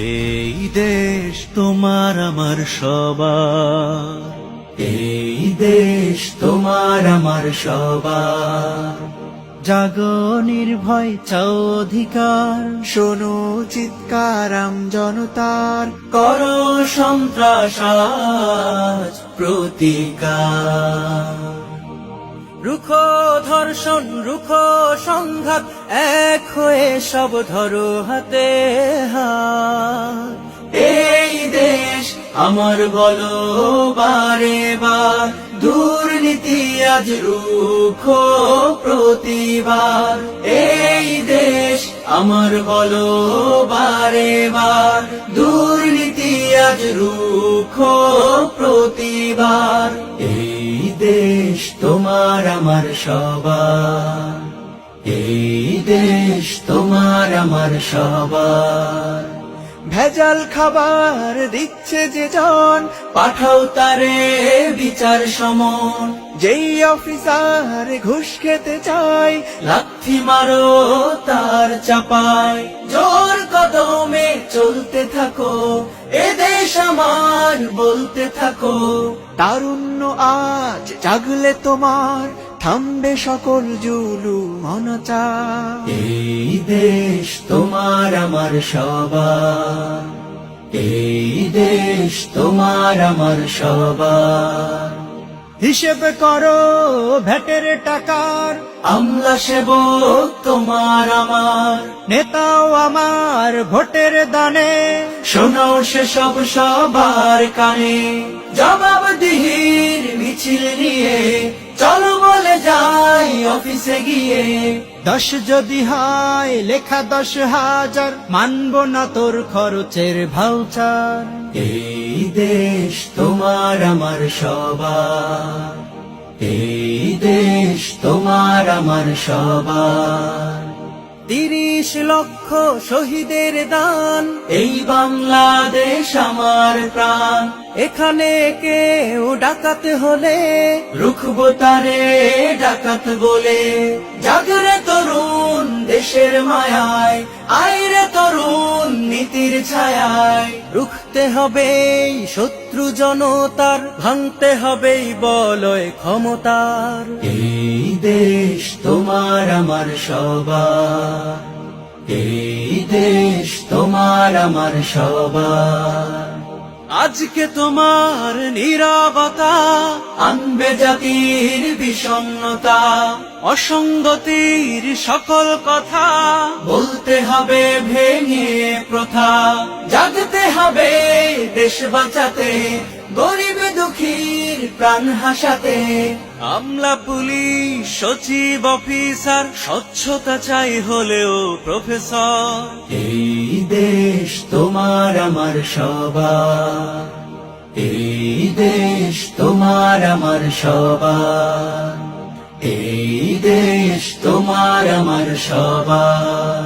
এই দেশ তোমার আমার সবার, এই দেশ তোমার আমার সবার। জাগো নির্ভয় চাও অধিকার, শোনো চিৎকার জনতার, করো সন্ত্রাস আজ প্রতিকার। রুখো ধর্ষণ, রুখো সংঘাত, এক হয়ে সব ধরো হাতে হাত। এই দেশ আমার বলো বারে বার, দুর্নীতি আজ রুখো প্রতিবার। এই দেশ আমার বলো বারে বার, দুর্নীতি আজ রুখো প্রতিবার। এই দেশ তোমার আমার সবার, এই দেশ তোমার আমার সবার। ভেজাল খাবার দিচ্ছে যে জন, পাঠাও তারে বিচার সমন। যেই অফিসার ঘুষ খেতে চায়, লাথি মারো তার চাপায়। জোর কদমে চলতে থাকো, এ দেশ আমার বলতে থাকো। তারুণ্য আজ জাগলে তোমার, থামবে সকল জুলুম অনাচার। এই দেশ তোমার আমার সবার, এই দেশ তোমার আমার সবার। হিসেব করো ভ্যাটের টাকার, আমলা সেবক তোমার আমার। নেতাও আমার ভোটের দানে, শোনাও সেসব সবার কানে। জবাবদিহির মিছিল নিয়ে চলো বলে যাই অফিসে গিয়ে। 10 যদি হয় লেখা 10,000, মানব না তোর খরচের ভাউচার। এই দেশ তোমার আমার সবার, এই দেশ তোমার আমার সবার। 30 লক্ষ শহীদের দান, এই বাংলাদেশ আমার প্রাণ। এখানে কেউ ডাকাতে হলে, রুখবো তারে ডাকাত বলে। জাগরে তরুণ দেশের মায়ায়, আইরে তরুণ নীতির ছায়ায়। রুখতে হবে শত্রু জনতার, ভাঙতে হবে বলয় ক্ষমতার। এই দেশ তোমার আমার সবার, এই দেশ তোমার আমার সবার। আজকে তোমার নীরবতা আনবে জাতির বিষণ্ণতা, অসঙ্গতির সকল কথা বলতে হবে ভেঙে প্রথা। জাগতে হবে দেশ বাঁচাতে, গরিব দুঃখীর প্রাণ হাসাতে। আমলা পুলিশ সচিব অফিসার, স্বচ্ছতা চাই হলেও প্রফেসর। এই দেশ তোমার আমার সবার, এই দেশ তোমার আমার সবার। এই দেশ তোমার আমার সবার।